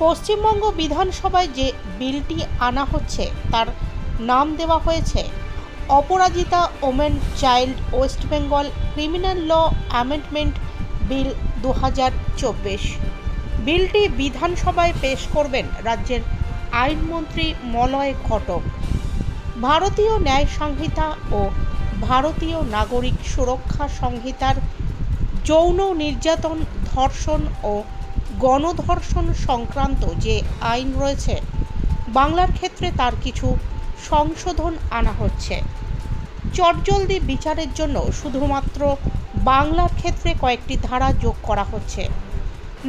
পশ্চিমবঙ্গ বিধানসভায় যে বিলটি আনা হচ্ছে তার নাম দেওয়া হয়েছে Aparajita women child West Bengal criminal law amendment bill 2024। বিলটি বিধানসভায় পেশ করবেন রাজ্যের আইনমন্ত্রী মলয় ঘটক। ভারতীয় ন্যায় সংহিতা ও ভারতীয় নাগরিক সুরক্ষা সংহিতার যৌন নির্যাতন, ধর্ষণ ও গণধর্ষণ সংক্রান্ত যে আইন রয়েছে বাংলার ক্ষেত্রে তার কিছু সংশোধন আনা হচ্ছে। চটজলদি বিচারের জন্য শুধুমাত্র বাংলার ক্ষেত্রে কয়েকটি ধারা যোগ করা হচ্ছে।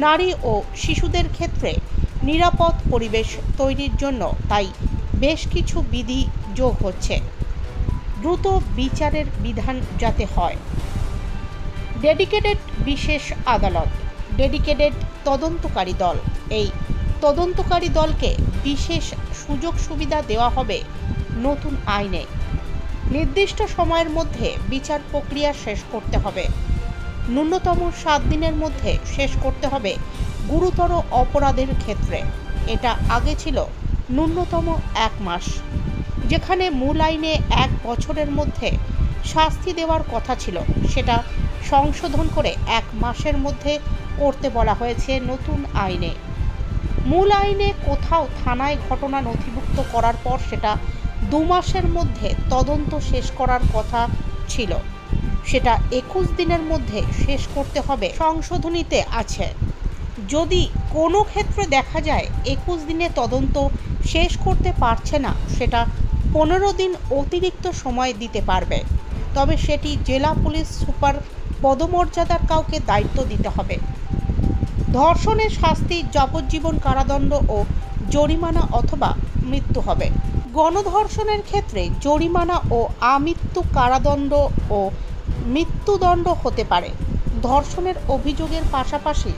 নারী ও শিশুদের ক্ষেত্রে নিরাপদ পরিবেশ তৈরির জন্য তাই বেশ কিছু বিধি যোগ হচ্ছে। দ্রুত বিচারের বিধান যাতে হয়। ডেডিকেটেড বিশেষ আদালত, ডেডিকেটেড তদন্তকারী দল, এই তদন্তকারী দলকে বিশেষ সুযোগ সুবিধা দেওয়া হবে নতুন আইনে। নির্দিষ্ট সময়ের মধ্যে বিচার প্রক্রিয়া শেষ করতে হবে। ন্যূনতম 7 দিনের মধ্যে শেষ করতে হবে গুরুতর অপরাধের ক্ষেত্রে। এটা আগে ছিল ন্যূনতম 1 মাস, যেখানে মূল আইনে 1 বছরের মধ্যে শাস্তি দেওয়ার কথা ছিল, সেটা সংশোধন করে 1 মাসের মধ্যে করতে বলা হয়েছে নতুন আইনে। মূল আইনে কোথাও থানায় ঘটনা নথিভুক্ত করার পর সেটা 2 মাসের মধ্যে তদন্ত শেষ করার কথা ছিল, সেটা 21 দিনের মধ্যে শেষ করতে হবে। সংশোধনীতে আছে, যদি কোনো ক্ষেত্রে দেখা যায় 21 দিনে তদন্ত শেষ করতে পারছে না, সেটা 15 দিন অতিরিক্ত সময় দিতে পারবে, তবে সেটি জেলা পুলিশ সুপার পদমর্যাদার কাউকে দায়িত্ব দিতে হবে। ধর্ষণের শাস্তি যাবজ্জীবন কারাদণ্ড ও জরিমানা অথবা মৃত্যু হবে। গণধর্ষণের ক্ষেত্রে জরিমানা ও আমৃত্যু কারাদণ্ড ও মৃত্যুদণ্ড হতে পারে। ধর্ষণের অভিযোগের পাশাপাশি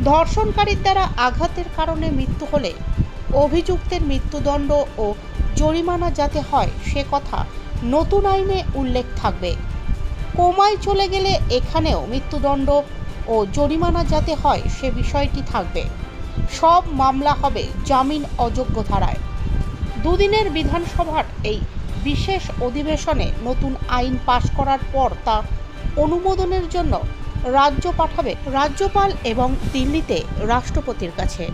ধর্ষণকারীর দ্বারা আঘাতের কারণে মৃত্যু হলে অভিযুক্তের মৃত্যুদণ্ড ও জরিমানা যাতে হয় সে কথা নতুন আইনে উল্লেখ থাকবে। কোমায় চলে গেলে এখানেও মৃত্যুদণ্ড ও জরিমানা যাতে হয় সে বিষয়টি থাকবে। সব মামলা হবে জামিন অযোগ্য ধারায়। 2 দিনের বিধানসভার এই বিশেষ অধিবেশনে নতুন আইন পাশ করার পর তা অনুমোদনের জন্য রাজ্য পাঠাবে রাজ্যপাল এবং দিল্লিতে রাষ্ট্রপতির কাছে।